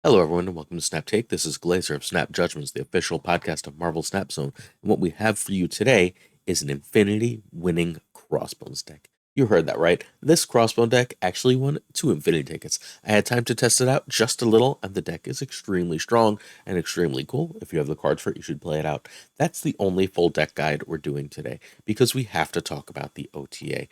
Hello, everyone, and welcome to Snap Take. This is Glazer of Snap Judgments, the official podcast of Marvel Snap Zone. And what we have for you today is an Infinity winning Crossbones deck. You heard that right. This Crossbone deck actually won 2 Infinity tickets. I had time to test it out just a little, and the deck is extremely strong and extremely cool. If you have the cards for it, you should play it out. That's the only full deck guide we're doing today because we have to talk about the OTA.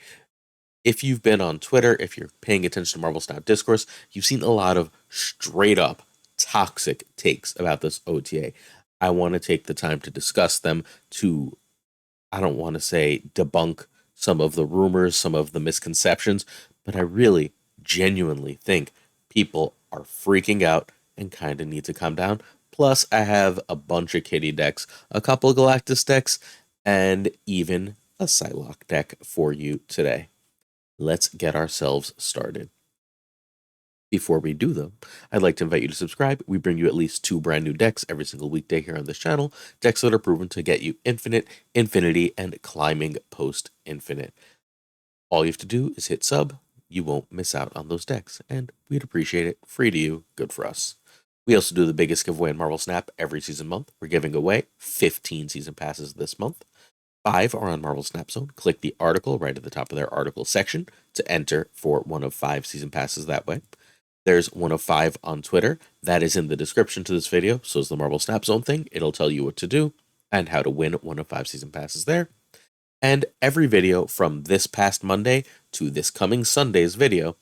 If you've been on Twitter, if you're paying attention to Marvel Snap Discourse, you've seen a lot of straight up toxic takes about this OTA. I want to take the time to discuss them to, I don't want to say debunk some of the rumors, some of the misconceptions, but I really genuinely think people are freaking out and kind of need to calm down. Plus, I have a bunch of kitty decks, a couple of Galactus decks, and even a Psylocke deck for you today. Let's get ourselves started. Before we do, though, I'd like to invite you to subscribe. We bring you at least 2 brand new decks every single weekday here on this channel. Decks that are proven to get you infinite, infinity, and climbing post-infinite. All you have to do is hit sub. You won't miss out on those decks, and we'd appreciate it. Free to you, good for us. We also do the biggest giveaway in Marvel Snap every season month. We're giving away 15 season passes this month. 5 are on Marvel Snap Zone. Click the article right at the top of their article section to enter for one of 5 season passes that way. There's one of 5 on Twitter. That is in the description to this video. So is the Marvel Snap Zone thing. It'll tell you what to do and how to win one of 5 season passes there. And every video from this past Monday to this coming Sunday's video,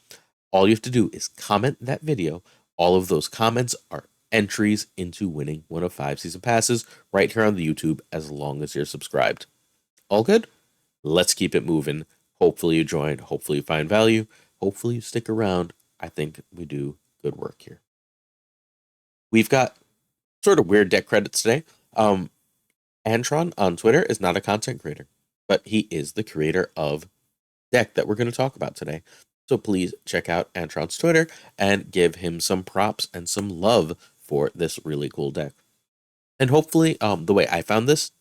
all you have to do is comment that video. All of those comments are entries into winning one of 5 season passes right here on the YouTube as long as you're subscribed. All good? Let's keep it moving. Hopefully you join. Hopefully you find value. Hopefully you stick around. I think we do good work here. We've got sort of weird deck credits today. Antron on Twitter is not a content creator, but he is the creator of deck that we're going to talk about today. So please check out Antron's Twitter and give him some props and some love for this really cool deck. And hopefully, the way I found this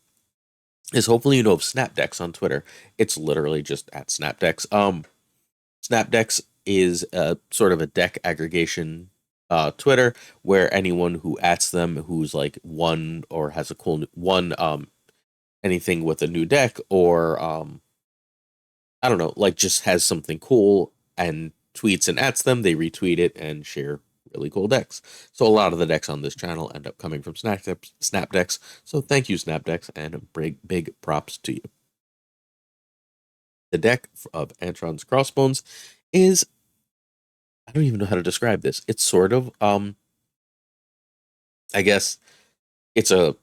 is hopefully you know of Snapdecks on Twitter. It's literally just at Snapdecks. Snapdecks is a sort of a deck aggregation Twitter where anyone who ats them who's like one or has a cool one anything with a new deck or I don't know, like just has something cool and tweets and ats them, they retweet it and share really cool decks. So a lot of the decks on this channel end up coming from Snapdecks. So thank you, Snapdecks, and big props to you. The deck of Antron's Crossbones is, I don't even know how to describe this. It's sort of I guess it's a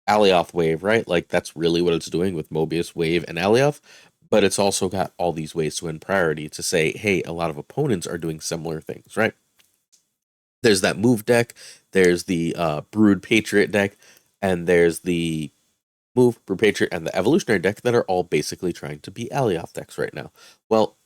ALIOTH wave, right? Like that's really what it's doing with Mobius Wave and ALIOTH, but it's also got all these ways to win priority to say, hey, a lot of opponents are doing similar things, right? There's that move deck, there's the Brood Patriot deck, and there's the Move, Brood Patriot, and the Evolutionary deck that are all basically trying to be ALIOTH decks right now. Well,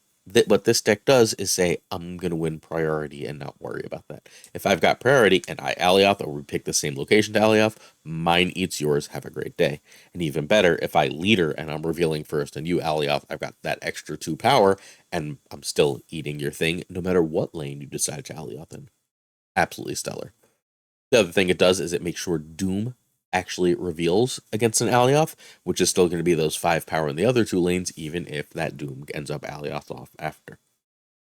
what this deck does is say, I'm going to win priority and not worry about that. If I've got priority and I ALIOTH or we pick the same location to ALIOTH, mine eats yours, have a great day. And even better, if I leader and I'm revealing first and you ALIOTH, I've got that extra 2 power and I'm still eating your thing no matter what lane you decide to ALIOTH in. Absolutely stellar. The other thing it does is it makes sure Doom actually reveals against an ALIOTH, which is still going to be those 5 power in the other 2 lanes, even if that Doom ends up ALIOTH off after.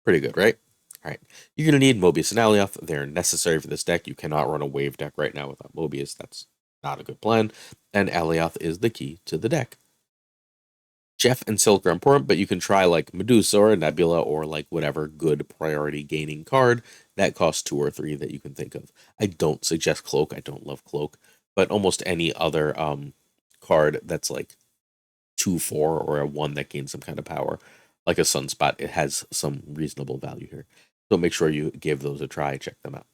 Pretty good, right? All right. You're going to need Mobius and ALIOTH. They're necessary for this deck. You cannot run a wave deck right now without Mobius. That's not a good plan. And ALIOTH is the key to the deck. Jeff and Silk are important, but you can try like Medusa or Nebula or like whatever good priority gaining card that costs 2 or 3 that you can think of. I don't suggest Cloak. I don't love Cloak, but almost any other card that's like 2/4 or a 1 that gains some kind of power, like a Sunspot, it has some reasonable value here. So make sure you give those a try. Check them out.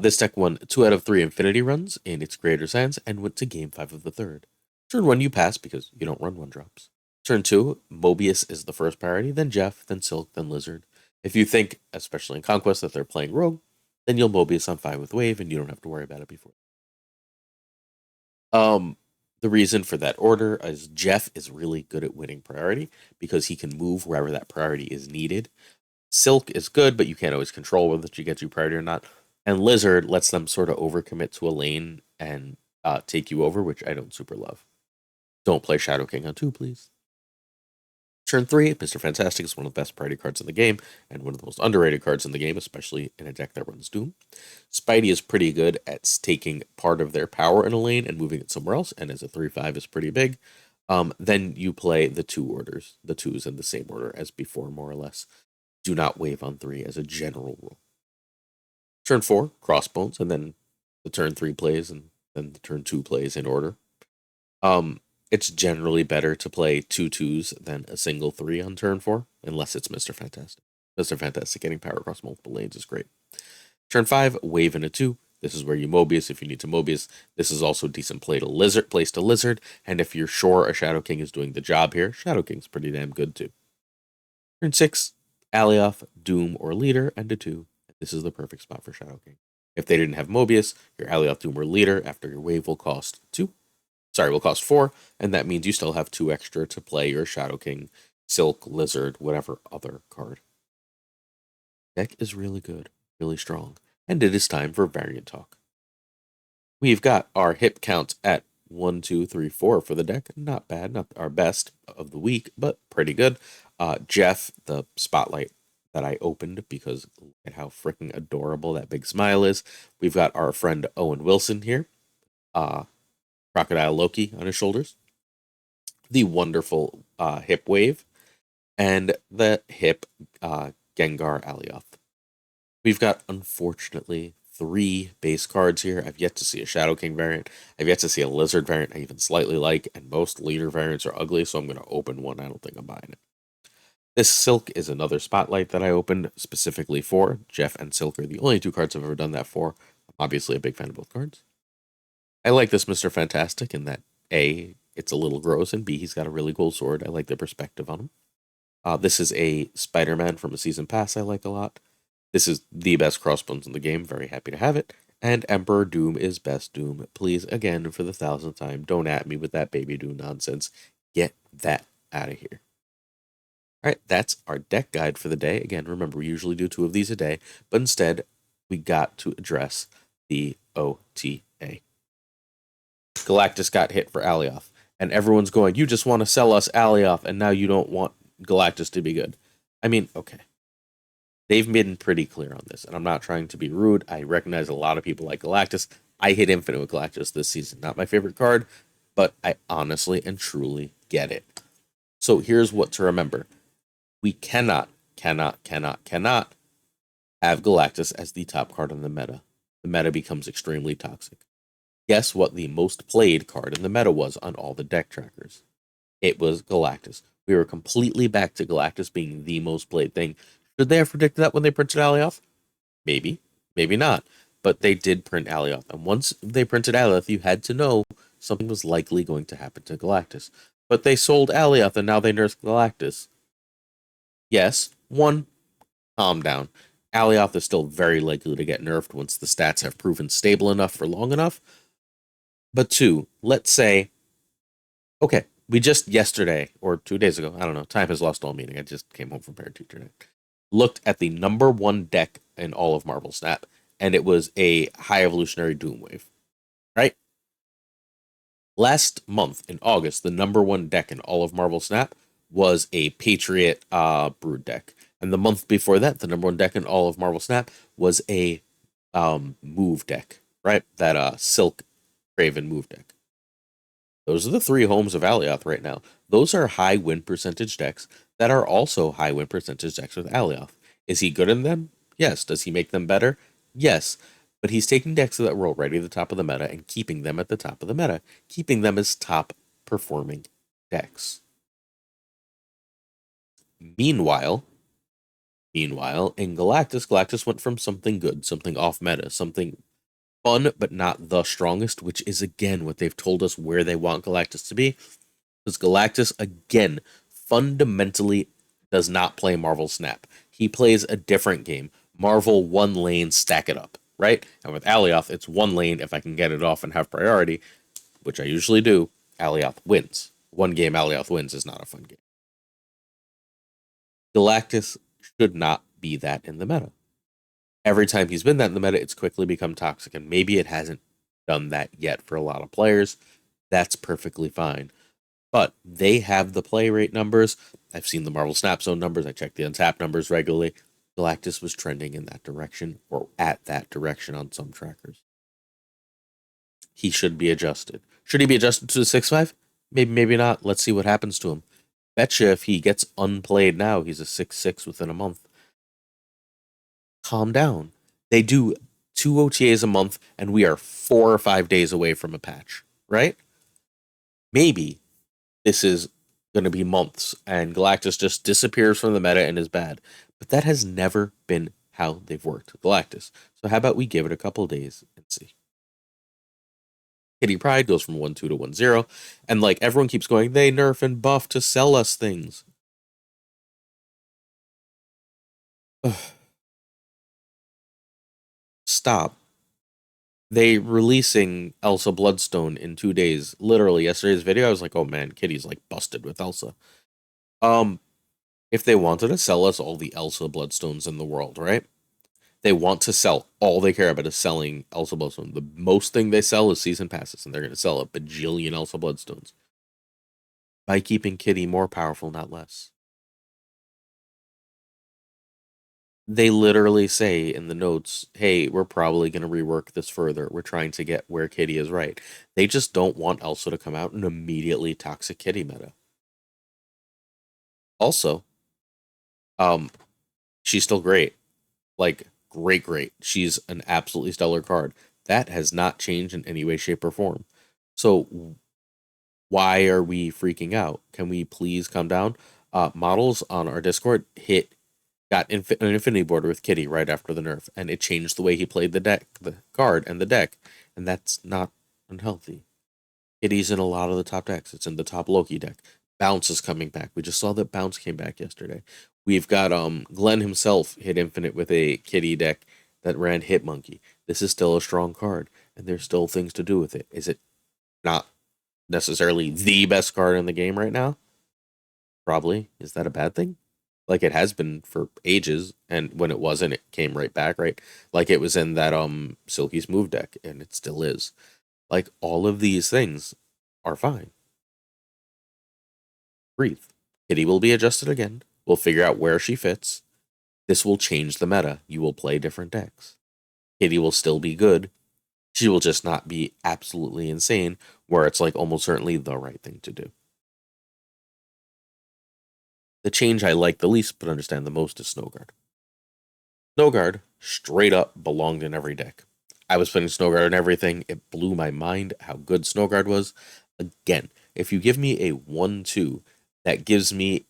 This deck won 2 out of 3 Infinity runs in its creator's hands and went to Game 5 of the 3rd. Turn 1 you pass because you don't run 1-drops. Turn 2, Mobius is the first priority, then Jeff, then Silk, then Lizard. If you think, especially in Conquest, that they're playing Rogue, then you'll Mobius on 5 with Wave and you don't have to worry about it before. The reason for that order is Jeff is really good at winning priority because he can move wherever that priority is needed. Silk is good, but you can't always control whether she gets you priority or not. And Lizard lets them sort of overcommit to a lane and take you over, which I don't super love. Don't play Shadow King on 2, please. Turn 3, Mr. Fantastic is one of the best priority cards in the game, and one of the most underrated cards in the game, especially in a deck that runs Doom. Spidey is pretty good at taking part of their power in a lane and moving it somewhere else, and as a 3/5 is pretty big. Then you play the 2 orders, the 2s in the same order as before, more or less. Do not wave on 3 as a general rule. Turn 4, Crossbones, and then the turn 3 plays, and then the turn 2 plays in order. It's generally better to play 2 2s than a single 3 on turn 4, unless it's Mr. Fantastic. Mr. Fantastic getting power across multiple lanes is great. Turn 5, wave in a 2. This is where you Mobius if you need to Mobius. This is also decent place to Lizard, and if you're sure a Shadow King is doing the job here, Shadow King's pretty damn good too. Turn 6, Alioth, Doom, or Leader, and a 2. This is the perfect spot for Shadow King. If they didn't have Mobius, your Alioth, Doom, or Leader after your wave will cost 4, and that means you still have 2 extra to play your Shadow King, Silk, Lizard, whatever other card. Deck is really good, really strong, and it is time for variant talk. We've got our hip count at 1, 2, 3, 4 for the deck. Not bad, not our best of the week, but pretty good. Jeff, the spotlight that I opened because look at how freaking adorable that big smile is. We've got our friend Owen Wilson here. Crocodile Loki on his shoulders. The wonderful hip wave. And the hip Gengar Alioth. We've got, unfortunately, 3 base cards here. I've yet to see a Shadow King variant. I've yet to see a Lizard variant I even slightly like, and most Leader variants are ugly, so I'm going to open one. I don't think I'm buying it. This Silk is another spotlight that I opened specifically for. Jeff and Silk are the only 2 cards I've ever done that for. I'm obviously a big fan of both cards. I like this Mr. Fantastic in that A, it's a little gross, and B, he's got a really cool sword. I like the perspective on him. This is a Spider-Man from a season pass I like a lot. This is the best Crossbones in the game. Very happy to have it. And Emperor Doom is best Doom. Please, again, for the 1000th time, don't at me with that Baby Doom nonsense. Get that out of here. All right, that's our deck guide for the day. Again, remember, we usually do 2 of these a day, but instead, we got to address the OTA. Galactus got hit for Alioth, and everyone's going, you just want to sell us Alioth, and now you don't want Galactus to be good. I mean, okay. They've been pretty clear on this, and I'm not trying to be rude. I recognize a lot of people like Galactus. I hit Infinite with Galactus this season. Not my favorite card, but I honestly and truly get it. So here's what to remember. We cannot have Galactus as the top card in the meta. The meta becomes extremely toxic. Guess what the most played card in the meta was on all the deck trackers? It was Galactus. We were completely back to Galactus being the most played thing. Should they have predicted that when they printed Alioth? Maybe. Maybe not. But they did print Alioth. And once they printed Alioth, you had to know something was likely going to happen to Galactus. But they sold Alioth and now they nerfed Galactus. Yes, 1, calm down. Alioth is still very likely to get nerfed once the stats have proven stable enough for long enough. But 2, let's say, okay, we just yesterday, or 2 days ago, I don't know, time has lost all meaning. I just came home from parent-teacher night. Looked at the number 1 deck in all of Marvel Snap, and it was a High Evolutionary Doom Wave, right? Last month, in August, the number 1 deck in all of Marvel Snap was a Patriot Brood deck. And the month before that, the number 1 deck in all of Marvel Snap was a Move deck, right? That Silk Craven Move deck. Those are the 3 homes of Alioth right now. Those are high win percentage decks that are also high win percentage decks with Alioth. Is he good in them? Yes. Does he make them better? Yes. But he's taking decks that were already at the top of the meta and keeping them at the top of the meta, keeping them as top performing decks. Meanwhile, in Galactus, Galactus went from something good, something off meta, something fun but not the strongest, which is again what they've told us where they want Galactus to be. Because Galactus, again, fundamentally does not play Marvel Snap. He plays a different game. Marvel 1 lane, stack it up, right? And with Alioth, it's 1 lane. If I can get it off and have priority, which I usually do, Alioth wins. 1 game Alioth wins is not a fun game. Galactus should not be that in the meta. Every time he's been that in the meta, it's quickly become toxic, and maybe it hasn't done that yet for a lot of players. That's perfectly fine. But they have the play rate numbers. I've seen the Marvel Snap Zone numbers. I check the Untap numbers regularly. Galactus was trending in that direction or at that direction on some trackers. He should be adjusted. Should he be adjusted to the 6-5? Maybe, maybe not. Let's see what happens to him. Betcha if he gets unplayed now, he's a 6-6 within a month. Calm down. They do 2 OTAs a month, and we are 4 or 5 days away from a patch, right? Maybe this is going to be months, and Galactus just disappears from the meta and is bad. But that has never been how they've worked Galactus. So how about we give it a couple days and see. Kitty Pryde goes from 1-2 to 1-0, and like everyone keeps going, they nerf and buff to sell us things. Ugh. Stop. They releasing Elsa Bloodstone in 2 days. Literally, yesterday's video, I was like, oh man, Kitty's like busted with Elsa. If they wanted to sell us all the Elsa Bloodstones in the world, right? They want to sell. All they care about is selling Elsa Bloodstone. The most thing they sell is season passes, and they're going to sell a bajillion Elsa Bloodstones. By keeping Kitty more powerful, not less. They literally say in the notes, hey, we're probably going to rework this further. We're trying to get where Kitty is right. They just don't want Elsa to come out and immediately toxic Kitty meta. Also, she's still great. Like, great. She's an absolutely stellar card. That has not changed in any way, shape, or form. So why are we freaking out? Can we please calm down? Models on our Discord got an infinity border with Kitty right after the nerf, and it changed the way he played the card and the deck, and that's not unhealthy. Kitty's in a lot of the top decks. It's in the top Loki deck. Bounce is coming back. We just saw that Bounce came back yesterday. We've got Glenn himself hit infinite with a Kitty deck that ran Hitmonkey. This is still a strong card, and there's still things to do with it. Is it not necessarily the best card in the game right now? Probably. Is that a bad thing? Like it has been for ages, and when it wasn't, it came right back, right? Like it was in that Silky's move deck, and it still is. Like all of these things are fine. Breathe. Kitty will be adjusted again. We'll figure out where she fits. This will change the meta. You will play different decks. Kitty will still be good. She will just not be absolutely insane, where it's like almost certainly the right thing to do. The change I like the least but understand the most is Snowguard. Snowguard straight up belonged in every deck. I was putting Snowguard in everything. It blew my mind how good Snowguard was. Again, if you give me a 1-2 that gives me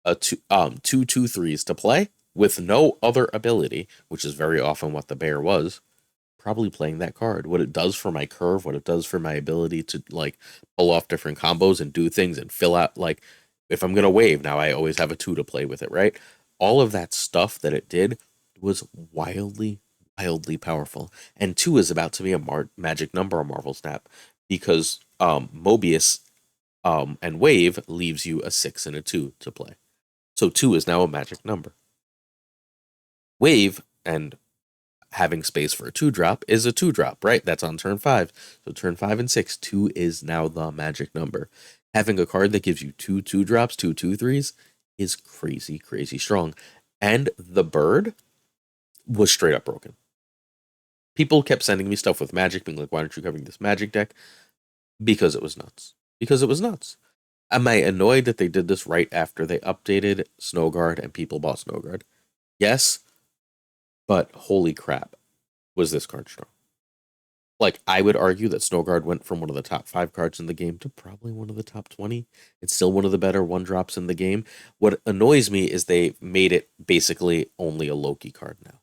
a 2/2/3s to play with no other ability, which is very often what the bear was, probably playing that card. What it does for my curve, what it does for my ability to like pull off different combos and do things and fill out, like if I'm gonna wave now, I always have a 2 to play with it, right? All of that stuff that it did was wildly powerful. And 2 is about to be a magic number on Marvel Snap because Mobius and Wave leaves you a 6 and a 2 to play. So 2 is now a magic number. Wave and having space for a 2-drop is a 2-drop, right? That's on turn 5. So turn 5 and 6, 2 is now the magic number. Having a card that gives you 2/2-drops, 2/2/3s is crazy strong. And the bird was straight up broken. People kept sending me stuff with magic, being like, why aren't you covering this magic deck? Because it was nuts. Am I annoyed that they did this right after they updated Snowguard and people bought Snowguard? Yes, but holy crap, was this card strong. Like, I would argue that Snowguard went from one of the top 5 cards in the game to probably one of the top 20. It's still one of the better 1-drops in the game. What annoys me is they made it basically only a Loki card now.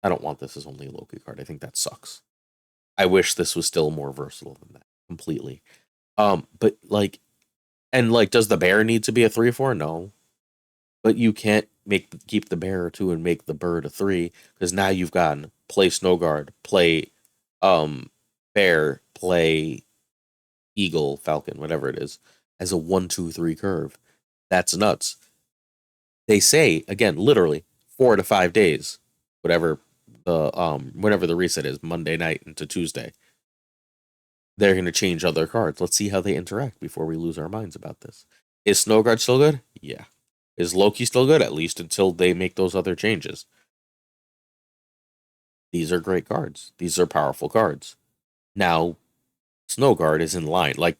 I don't want this as only a Loki card. I think that sucks. I wish this was still more versatile than that, completely. But like, and like, does the bear need to be a 3/4? No. But you can't keep the bear a 2 and make the bird a 3, because now you've gotten play Snowguard, play bear, play eagle, falcon, whatever it is, as a 1-2-3 curve. That's nuts. They say, again, literally 4 to 5 days, whatever whenever the reset is, Monday night into Tuesday. They're going to change other cards. Let's see how they interact before we lose our minds about this. Is Snowguard still good? Yeah. Is Loki still good? At least until they make those other changes. These are great cards. These are powerful cards. Now, Snowguard is in line. Like,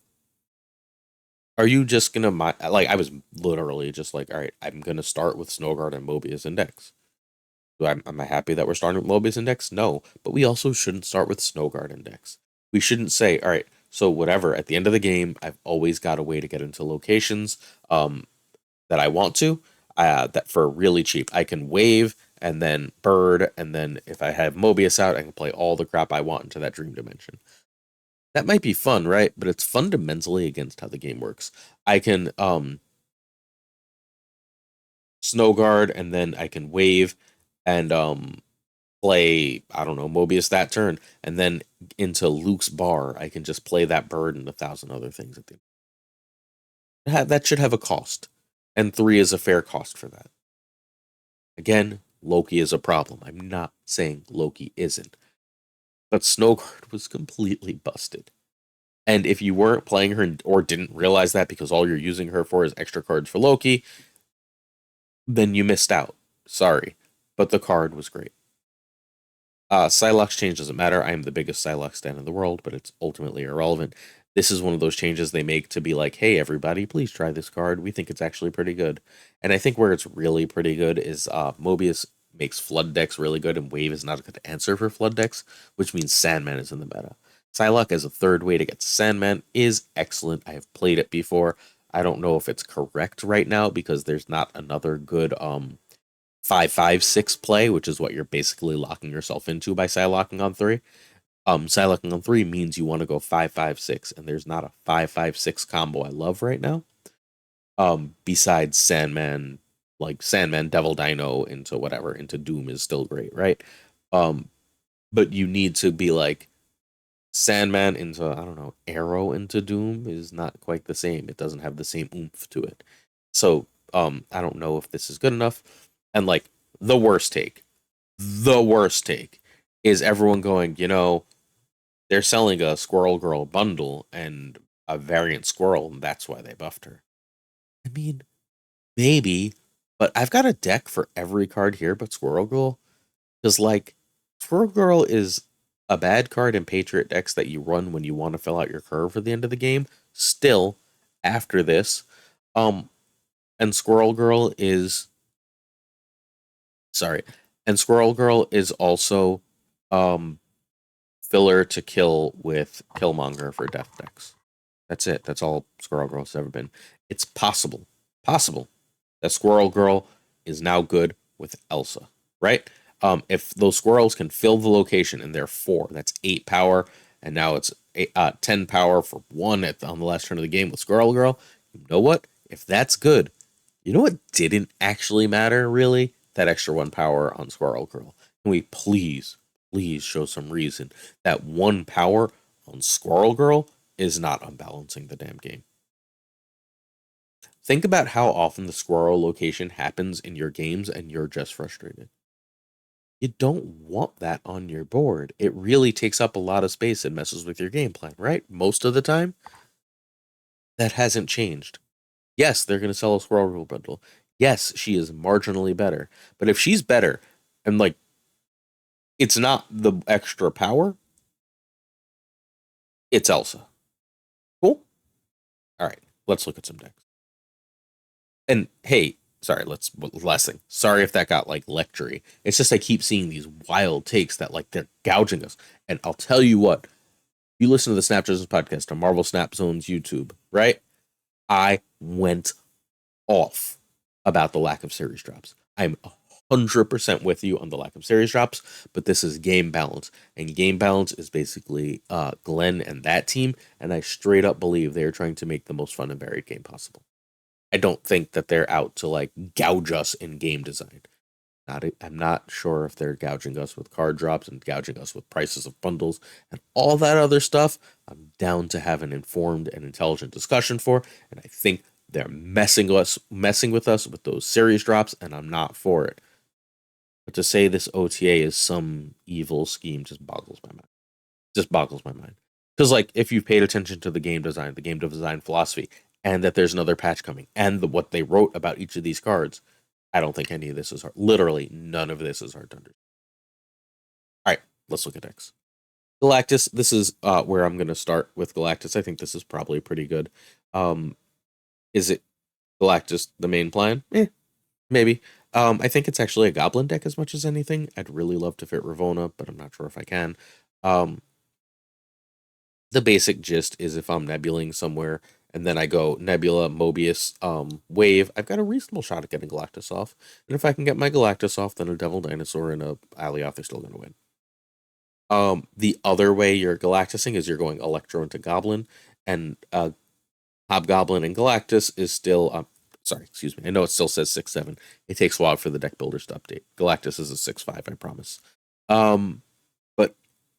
are you just going to... Like, I was literally just like, all right, I'm going to start with Snowguard and Mobius Index. Am I happy that we're starting with Mobius Index? No. But we also shouldn't start with Snowguard Index. We shouldn't say, all right, so whatever, at the end of the game, I've always got a way to get into locations that I want to, that for really cheap. I can wave and then bird, and then if I have Mobius out, I can play all the crap I want into that dream dimension. That might be fun, right? But it's fundamentally against how the game works. I can Snow Guard, and then I can wave and play, I don't know, Mobius that turn, and then into Luke's bar, I can just play that bird and 1,000 other things at the end. That should have a cost, and 3 is a fair cost for that. Again, Loki is a problem. I'm not saying Loki isn't, but Snowguard was completely busted. And if you weren't playing her or didn't realize that because all you're using her for is extra cards for Loki, then you missed out. Sorry, but the card was great. Psylocke's change doesn't matter. I am the biggest Psylocke stan in the world, but it's ultimately irrelevant. This is one of those changes they make to be like, hey, everybody, please try this card. We think it's actually pretty good. And I think where it's really pretty good is Mobius makes Flood decks really good, and Wave is not a good answer for Flood decks, which means Sandman is in the meta. Psylocke as a third way to get Sandman is excellent. I have played it before. I don't know if it's correct right now because there's not another good 5-5-6 play, which is what you're basically locking yourself into by Psylocking on 3. Psylocking on 3 means you want to go 5-5-6, and there's not a 5-5-6 combo I love right now. Besides Sandman, like Sandman, Devil Dino into whatever, into Doom is still great, right? But you need to be like Sandman into, I don't know, Arrow into Doom is not quite the same. It doesn't have the same oomph to it. So, I don't know if this is good enough. And like the worst take is everyone going, they're selling a Squirrel Girl bundle and a variant Squirrel, and that's why they buffed her. I mean, maybe, but I've got a deck for every card here but Squirrel Girl. Because, like, Squirrel Girl is a bad card in Patriot decks that you run when you want to fill out your curve for the end of the game. Still, after this, and Squirrel Girl is... Sorry. And Squirrel Girl is also filler to kill with Killmonger for death decks. That's it. That's all Squirrel Girl's ever been. It's possible that Squirrel Girl is now good with Elsa, right? If those squirrels can fill the location and they're 4, that's 8 power, and now it's 10 power for 1 on the last turn of the game with Squirrel Girl. You know what? If that's good, you know what didn't actually matter, really? That extra 1 power on Squirrel Girl. Can we please show some reason that 1 power on Squirrel Girl is not unbalancing the damn game? Think about how often the squirrel location happens in your games and you're just frustrated. You don't want that on your board. It really takes up a lot of space and messes with your game plan, right? Most of the time, that hasn't changed. Yes, they're going to sell a Squirrel Girl bundle. Yes, she is marginally better. But if she's better, and like, it's not the extra power, it's Elsa. Cool? All right, let's look at some decks. And hey, sorry, last thing. Sorry if that got like lectury. It's just I keep seeing these wild takes that like they're gouging us. And I'll tell you what, you listen to the Snap Judgments podcast on Marvel Snap Zone's YouTube, right? I went off about the lack of series drops. I'm 100% with you on the lack of series drops, but this is game balance. And game balance is basically Glenn and that team, and I straight up believe they are trying to make the most fun and varied game possible. I don't think that they're out to like gouge us in game design. I'm not sure if they're gouging us with card drops and gouging us with prices of bundles and all that other stuff. I'm down to have an informed and intelligent discussion for, and I think they're messing with us with those series drops, and I'm not for it. But to say this OTA is some evil scheme just boggles my mind. Just boggles my mind. Because like if you've paid attention to the game design philosophy, and that there's another patch coming, and what they wrote about each of these cards, I don't think any of this is hard. Literally, none of this is hard to understand. All right, let's look at decks. Galactus. This is where I'm going to start with Galactus. I think this is probably pretty good. Is it Galactus the main plan? Maybe. I think it's actually a Goblin deck as much as anything. I'd really love to fit Ravonna, but I'm not sure if I can. The basic gist is if I'm nebuling somewhere and then I go Nebula, Mobius, Wave, I've got a reasonable shot at getting Galactus off. And if I can get my Galactus off, then a Devil Dinosaur and a Alioth are still going to win. The other way you're Galactusing is you're going Electro into Goblin, and Hobgoblin and Galactus is still sorry, excuse me. I know it still says 6/7. It takes a while for the deck builders to update. Galactus is a 6/5, I promise. But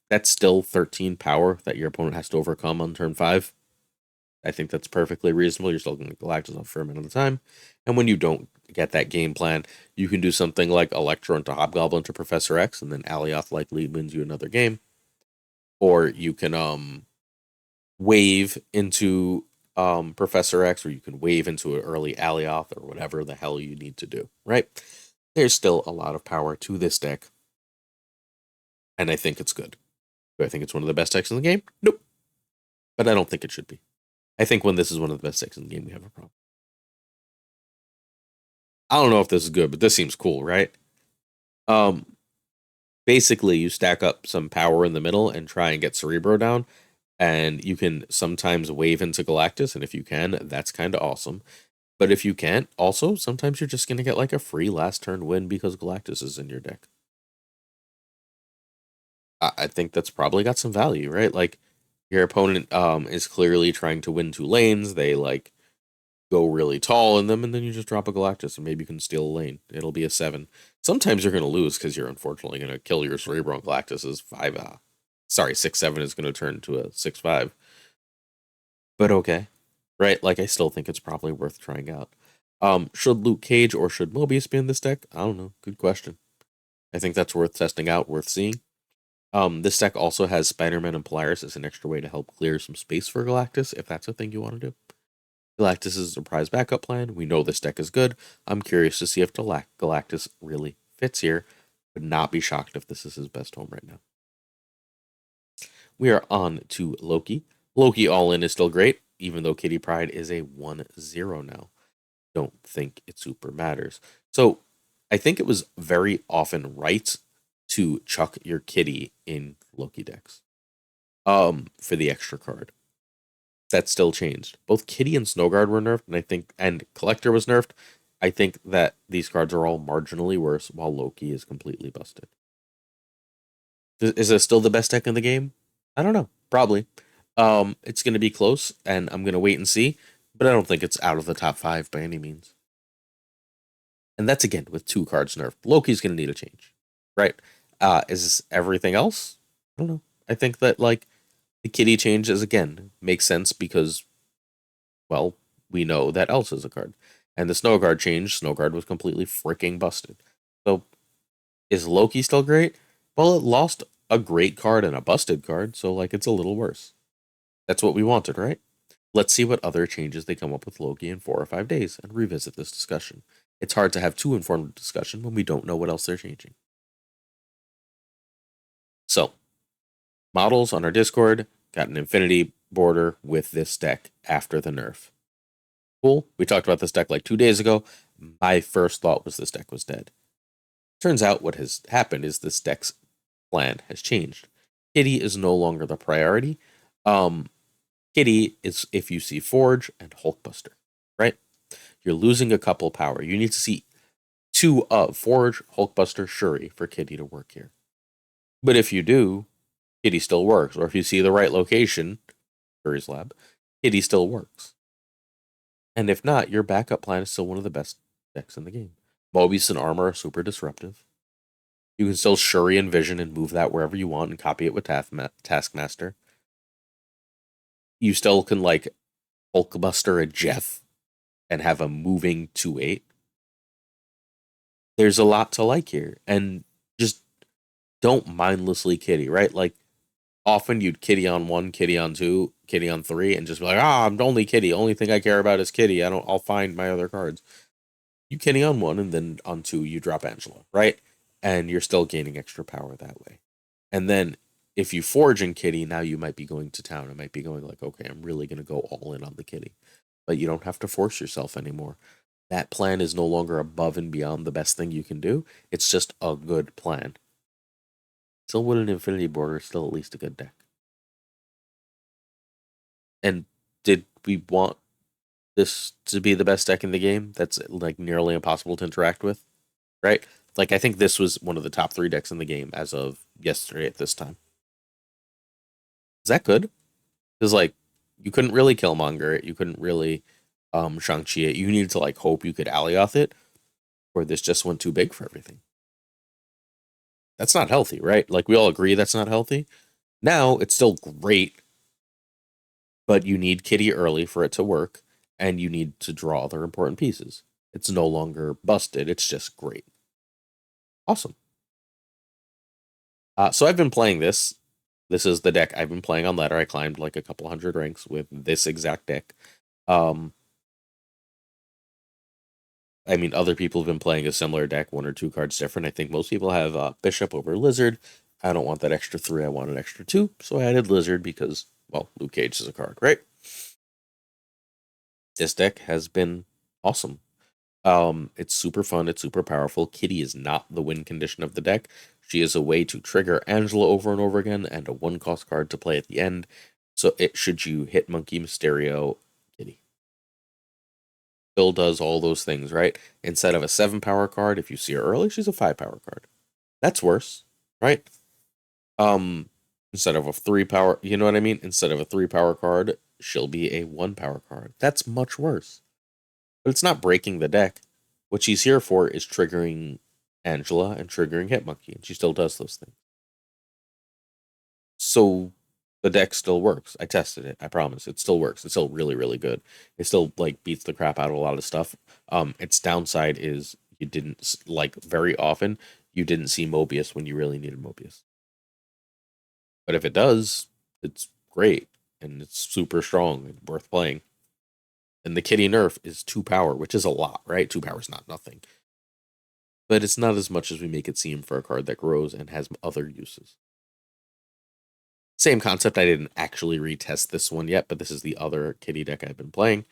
that's still 13 power that your opponent has to overcome on turn 5. I think that's perfectly reasonable. You're still going to Galactus off for a minute at a time. And when you don't get that game plan, you can do something like Electro into Hobgoblin to Professor X, and then Alioth likely wins you another game. Or you can wave into Professor X, or you can wave into an early Alioth, or whatever the hell you need to do, right? There's still a lot of power to this deck, and I think it's good. Do I think it's one of the best decks in the game? Nope. But I don't think it should be. I think when this is one of the best decks in the game, we have a problem. I don't know if this is good, but this seems cool, right? Basically, you stack up some power in the middle and try and get Cerebro down, and you can sometimes wave into Galactus, and if you can, that's kind of awesome. But if you can't, also, sometimes you're just going to get like a free last turn win because Galactus is in your deck. I think that's probably got some value, right? Like, your opponent is clearly trying to win 2 lanes. They like go really tall in them, and then you just drop a Galactus, and maybe you can steal a lane. It'll be a 7. Sometimes you're going to lose because you're unfortunately going to kill your Cerebro, and Galactus is 5. Sorry, 6/7 is going to turn to a 6/5. But okay, right? Like I still think it's probably worth trying out. Should Luke Cage or should Mobius be in this deck? I don't know. Good question. I think that's worth testing out, worth seeing. This deck also has Spider-Man and Polaris as an extra way to help clear some space for Galactus, if that's a thing you want to do. Galactus is a prize backup plan. We know this deck is good. I'm curious to see if Galactus really fits here. Would not be shocked if this is his best home right now. We are on to Loki. Loki all-in is still great, even though Kitty Pryde is a 1/0 now. Don't think it super matters. So I think it was very often right to chuck your Kitty in Loki decks for the extra card. That still changed. Both Kitty and Snowguard were nerfed, and Collector was nerfed. I think that these cards are all marginally worse, while Loki is completely busted. Is it still the best deck in the game? I don't know. Probably. It's going to be close, and I'm going to wait and see, but I don't think it's out of the top 5 by any means. And that's, again, with 2 cards nerfed. Loki's going to need a change, right? Is everything else? I don't know. I think that, like, the Kitty changes, again, makes sense because, well, we know that Elsa's a card. And the Snowguard change, Snowguard was completely freaking busted. So, is Loki still great? Well, it lost a great card and a busted card, so, like, it's a little worse. That's what we wanted, right? Let's see what other changes they come up with Loki in 4 or 5 days and revisit this discussion. It's hard to have too informed discussion when we don't know what else they're changing. So, models on our Discord got an infinity border with this deck after the nerf. Cool. We talked about this deck like 2 days ago. My first thought was this deck was dead. Turns out what has happened is this deck's plan has changed. Kitty is no longer the priority. Kitty is if you see Forge and Hulkbuster, right? You're losing a couple power. You need to see 2 of Forge, Hulkbuster, Shuri for Kitty to work here. But if you do, Kitty still works. Or if you see the right location, Shuri's Lab, Kitty still works. And if not, your backup plan is still one of the best decks in the game. Mobius and Armor are super disruptive. You can still Shuri and Vision and move that wherever you want and copy it with Taskmaster. You still can, like, Hulkbuster a Jeff and have a moving 2/8. There's a lot to like here, and just don't mindlessly kitty, right? Like often you'd kitty on 1, kitty on 2, kitty on 3, and just be like, I'm only kitty. Only thing I care about is kitty. I'll find my other cards. You kitty on 1, and then on 2 you drop Angela, right? And you're still gaining extra power that way. And then if you forge in kitty, now you might be going to town. It might be going like, okay, I'm really gonna go all in on the kitty. But you don't have to force yourself anymore. That plan is no longer above and beyond the best thing you can do. It's just a good plan. Still with an infinity border, still at least a good deck. And did we want this to be the best deck in the game that's like nearly impossible to interact with? Right? Like I think this was one of the top 3 decks in the game as of yesterday at this time. Is that good? Because like you couldn't really Killmonger it, you couldn't really Shang-Chi it. You needed to like hope you could Alioth it, or this just went too big for everything. That's not healthy, right? Like we all agree that's not healthy. Now it's still great, but you need Kitty early for it to work, and you need to draw other important pieces. It's no longer busted, it's just great. Awesome. So I've been playing this. This is the deck I've been playing on ladder. I climbed like a couple hundred ranks with this exact deck. I mean, other people have been playing a similar deck, 1 or 2 cards different. I think most people have Bishop over Lizard. I don't want that extra 3, I want an extra 2. So I added Lizard because, well, Luke Cage is a card, right? This deck has been awesome. It's super fun, it's super powerful. Kitty is not the win condition of the deck. She is a way to trigger Angela over and over again, and a 1-cost card to play at the end. So should you hit Monkey, Mysterio, Kitty. Bill does all those things, right? Instead of a 7-power card, if you see her early, she's a 5-power card. That's worse, right? Instead of a 3-power, you know what I mean? Instead of a 3-power card, she'll be a 1-power card. That's much worse. But it's not breaking the deck. What she's here for is triggering Angela and triggering Hitmonkey, and she still does those things. So the deck still works. I tested it. I promise. It still works. It's still really, really good. It still like beats the crap out of a lot of stuff. Its downside is you didn't like very often you didn't see Mobius when you really needed Mobius. But if it does, it's great and it's super strong and worth playing. And the Kitty nerf is 2 power, which is a lot, right? 2 power is not nothing. But it's not as much as we make it seem for a card that grows and has other uses. Same concept. I didn't actually retest this one yet, but this is the other Kitty deck I've been playing.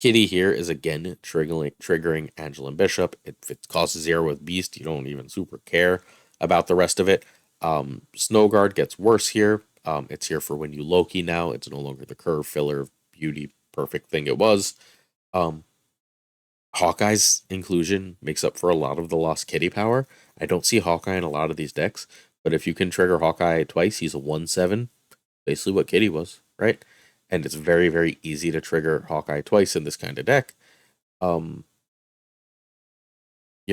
Kitty here is again triggering Angela and Bishop. If it causes 0 with Beast, you don't even super care about the rest of it. Snowguard gets worse here. It's here for when you Loki now. It's no longer the curve filler beauty perfect thing it was. Hawkeye's inclusion makes up for a lot of the lost Kitty power. I don't see Hawkeye in a lot of these decks, but if you can trigger Hawkeye twice, he's a 1/7, basically what Kitty was, right? And it's very, very easy to trigger Hawkeye twice in this kind of deck. You're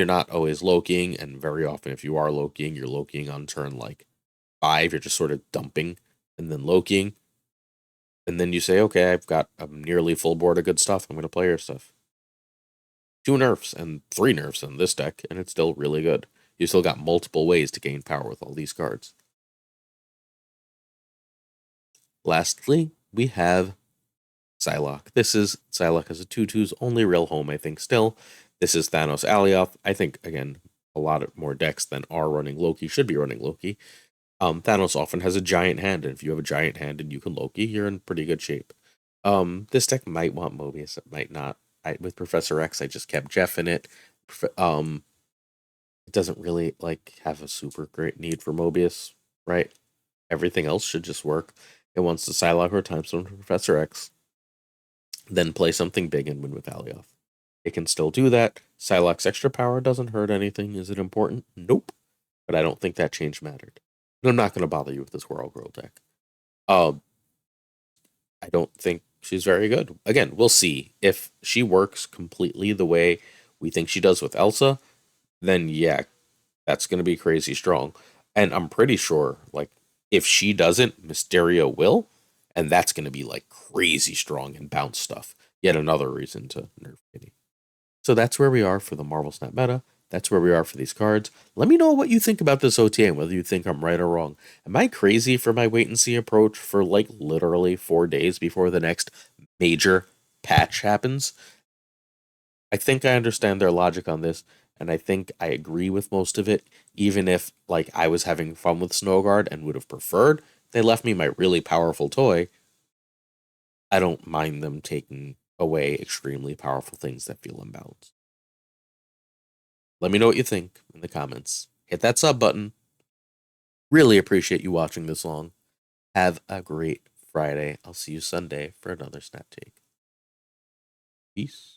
not always Lokiing, and very often if you are Lokiing, you're Lokiing on turn like 5, you're just sort of dumping and then Lokiing. And then you say, okay, I've got a nearly full board of good stuff, I'm going to play your stuff. 2 nerfs and 3 nerfs in this deck, and it's still really good. You still got multiple ways to gain power with all these cards. Lastly, we have Psylocke. Psylocke has a 2/2's only real home, I think, still. This is Thanos ALIOTH. I think, again, a lot more decks than are running Loki should be running Loki. Thanos often has a giant hand, and if you have a giant hand and you can Loki, you're in pretty good shape. This deck might want Mobius, it might not. With Professor X, I just kept Jeff in it. It doesn't really like have a super great need for Mobius, right? Everything else should just work. It wants to Psylocke or Time Stone for Professor X, then play something big and win with ALIOTH. It can still do that. Psylocke's extra power doesn't hurt anything. Is it important? Nope. But I don't think that change mattered. And I'm not going to bother you with this World Girl deck. I don't think she's very good. Again, we'll see. If she works completely the way we think she does with Elsa, then yeah, that's going to be crazy strong. And I'm pretty sure, like, if she doesn't, Mysterio will. And that's going to be, like, crazy strong and bounce stuff. Yet another reason to nerf Kitty. So that's where we are for the Marvel Snap meta. That's where we are for these cards. Let me know what you think about this OTA and whether you think I'm right or wrong. Am I crazy for my wait and see approach for like literally 4 days before the next major patch happens? I think I understand their logic on this, and I think I agree with most of it, even if like I was having fun with Snowguard and would have preferred they left me my really powerful toy. I don't mind them taking away extremely powerful things that feel imbalanced. Let me know what you think in the comments. Hit that sub button. Really appreciate you watching this long. Have a great Friday. I'll see you Sunday for another Snap Take. Peace.